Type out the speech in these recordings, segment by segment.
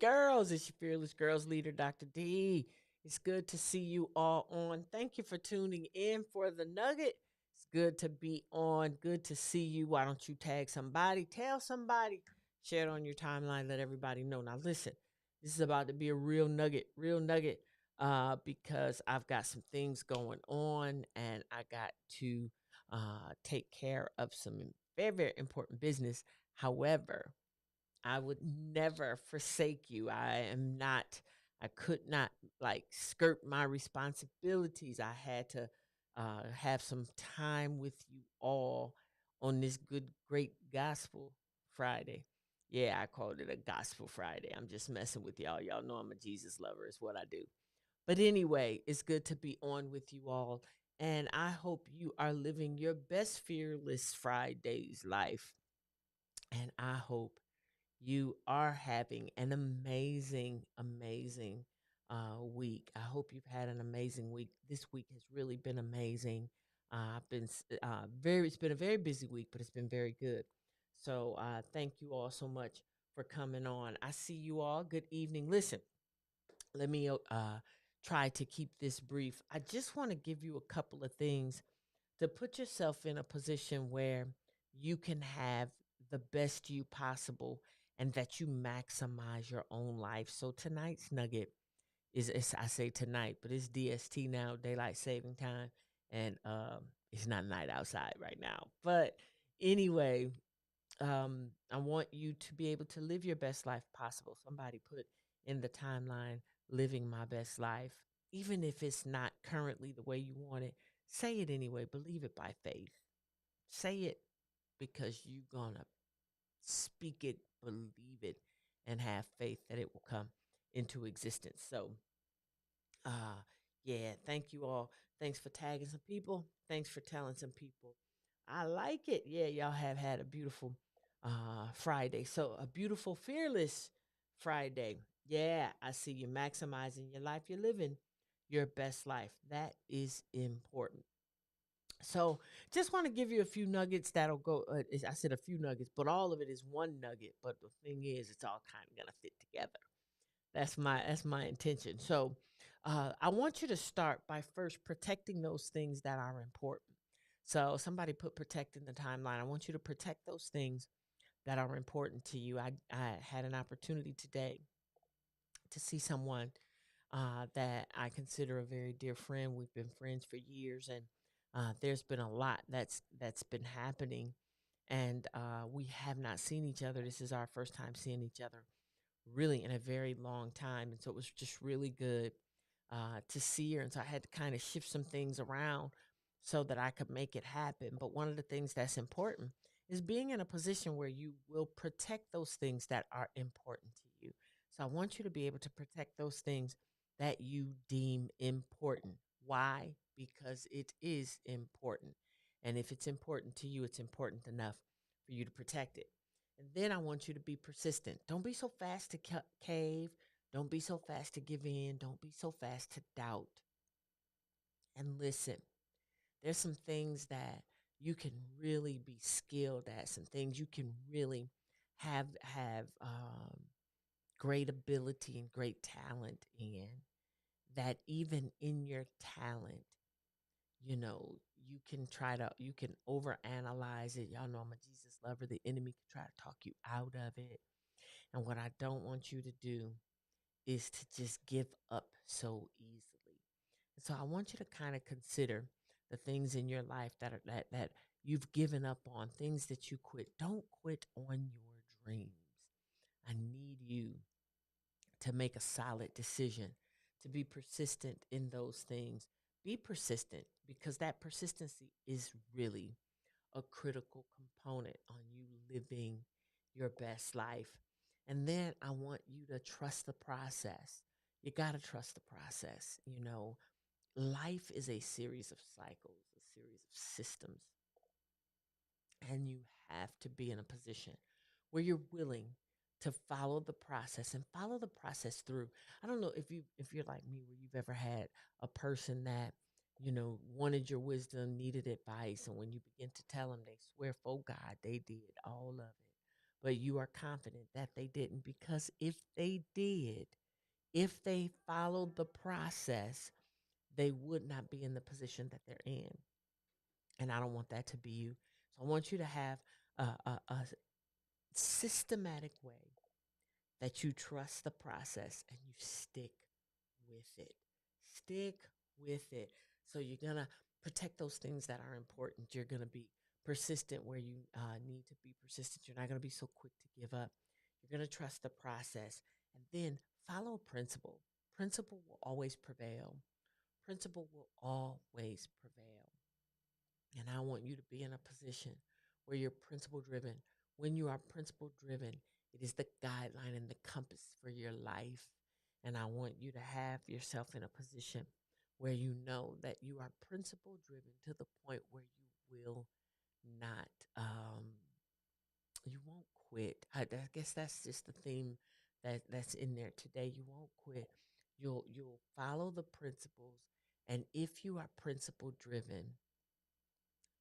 girls. It's your fearless girls leader, Dr. D. It's good to see you all on. Thank you for tuning in for the nugget. It's good to be on. Good to see you. Why don't you tag somebody, tell somebody, share it on your timeline, let everybody know. Now, listen, this is about to be a real nugget, because I've got some things going on and I got to take care of some very, very important business. However, I would never forsake you. I could not like skirt my responsibilities. I had to have some time with you all on this good, great Gospel Friday. Yeah, I called it a Gospel Friday. I'm just messing with y'all. Y'all know I'm a Jesus lover, is what I do. But anyway, it's good to be on with you all. And I hope you are living your best fearless Friday's life. And I hope you are having an amazing, amazing week. I hope you've had an amazing week. This week has really been amazing. I've been it's been a very busy week, but it's been very good. So thank you all so much for coming on. I see you all. Good evening. Listen, let me try to keep this brief. I just want to give you a couple of things to put yourself in a position where you can have the best you possible and that you maximize your own life. So tonight's nugget is I say tonight, but it's DST now, daylight saving time, and it's not night outside right now. But anyway, I want you to be able to live your best life possible. Somebody put in the timeline, living my best life, even if it's not currently the way you want it. Say it anyway. Believe it by faith. Say it because you're going to speak it, believe it, and have faith that it will come into existence. So, uh, yeah, thank you all. Thanks for tagging some people. Thanks for telling some people. I like it. Yeah, y'all have had a beautiful Friday. So, a beautiful, fearless Friday. Yeah, I see you maximizing your life. You're living your best life. That is important. So, just want to give you a few nuggets that'll go. I said a few nuggets, but all of it is one nugget. But the thing is, it's all kind of gonna fit together. That's my intention. So, I want you to start by first protecting those things that are important. So, somebody put protect in the timeline. I want you to protect those things that are important to you. I had an opportunity today to see someone that I consider a very dear friend. We've been friends for years, and there's been a lot that's been happening, and we have not seen each other. This is our first time seeing each other, really in a very long time, and so it was just really good to see her. And so I had to kind of shift some things around so that I could make it happen. But one of the things that's important is being in a position where you will protect those things that are important to you. So I want you to be able to protect those things that you deem important. Why? Because it is important. And if it's important to you, it's important enough for you to protect it. And then I want you to be persistent. Don't be so fast to cave. Don't be so fast to give in. Don't be so fast to doubt. And listen, there's some things that you can really be skilled at, some things you can really have great ability and great talent in, that even in your talent, you know, you can overanalyze it. Y'all know I'm a Jesus lover. The enemy can try to talk you out of it. And what I don't want you to do is to just give up so easily. And so I want you to kind of consider the things in your life that you've given up on, things that you quit. Don't quit on your dreams. I need you to make a solid decision, to be persistent in those things. Be persistent because that persistency is really a critical component on you living your best life. And then I want you to trust the process. You got to trust the process. You know, life is a series of cycles, a series of systems, and you have to be in a position where you're willing to follow the process and follow the process through. I don't know if you're like me, where you've ever had a person that wanted your wisdom, needed advice, and when you begin to tell them, they swear for God they did all of it. but you are confident that they didn't, because if they did, if they followed the process, they would not be in the position that they're in. And I don't want that to be you. So I want you to have a systematic way that you trust the process and you stick with it. Stick with it. So you're going to protect those things that are important. You're going to be persistent where you need to be persistent. You're not going to be so quick to give up. You're going to trust the process and then follow principle. Principle will always prevail. Principle will always prevail. And I want you to be in a position where you're principle driven. When you are principle driven, it is the guideline and the compass for your life. And I want you to have yourself in a position where you know that you are principle driven to the point where you will not, you won't quit. I guess that's just the theme that's in there today. You won't quit. You'll follow the principles. And if you are principle driven,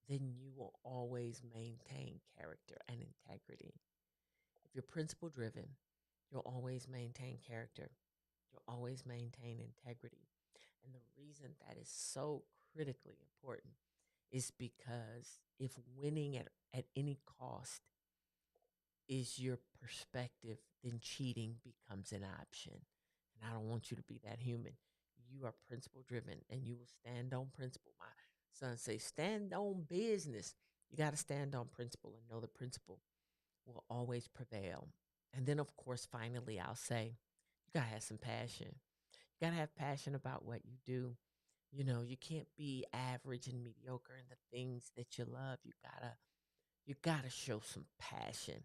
then you will always maintain character and integrity. If you're principle driven, you'll always maintain character. You'll always maintain integrity. And the reason that is so critically important is because if winning at any cost is your perspective, then cheating becomes an option. And I don't want you to be that human. You are principle driven and you will stand on principle. My son say, stand on business. You got to stand on principle and know the principle will always prevail. And then, of course, finally, I'll say, you got to have some passion. You got to have passion about what you do. You know, you can't be average and mediocre in the things that you love. You gotta show some passion.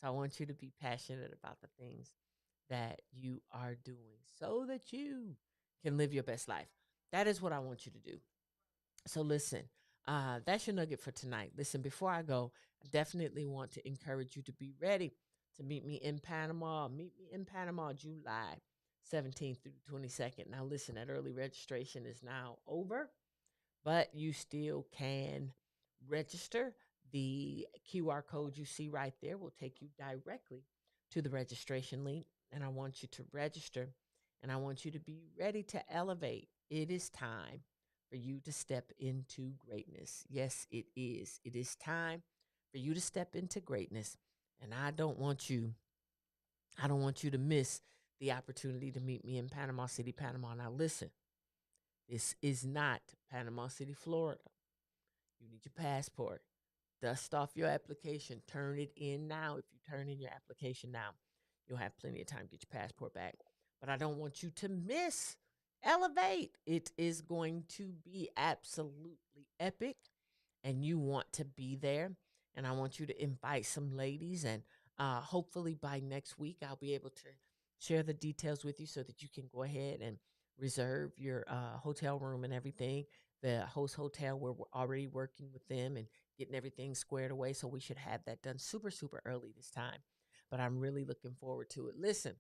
So I want you to be passionate about the things that you are doing so that you can live your best life. That is what I want you to do. So listen, that's your nugget for tonight. Listen, before I go, I definitely want to encourage you to be ready to meet me in Panama. Meet me in Panama July 17th through 22nd. Now listen, that early registration is now over, but you still can register. The QR code you see right there will take you directly to the registration link. And I want you to register and I want you to be ready to elevate. It is time for you to step into greatness. Yes, it is. It is time for you to step into greatness. And I don't want you to miss the opportunity to meet me in Panama City, Panama. Now listen, this is not Panama City, Florida. You need your passport. Dust off your application. Turn it in now. If you turn in your application now, you'll have plenty of time to get your passport back. But I don't want you to miss Elevate. It is going to be absolutely epic and you want to be there. And I want you to invite some ladies. And hopefully by next week, I'll be able to share the details with you so that you can go ahead and reserve your hotel room and everything. The host hotel, we're already working with them and getting everything squared away. So we should have that done super, super early this time. But I'm really looking forward to it. Listen,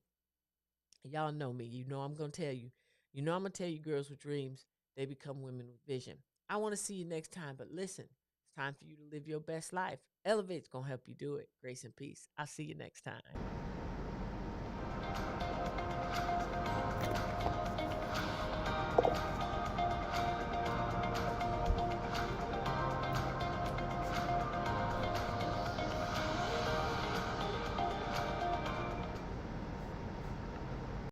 y'all know me. You know I'm going to tell you. You know I'm going to tell you, girls with dreams, they become women with vision. I want to see you next time. But listen, it's time for you to live your best life. Elevate's going to help you do it. Grace and peace. I'll see you next time.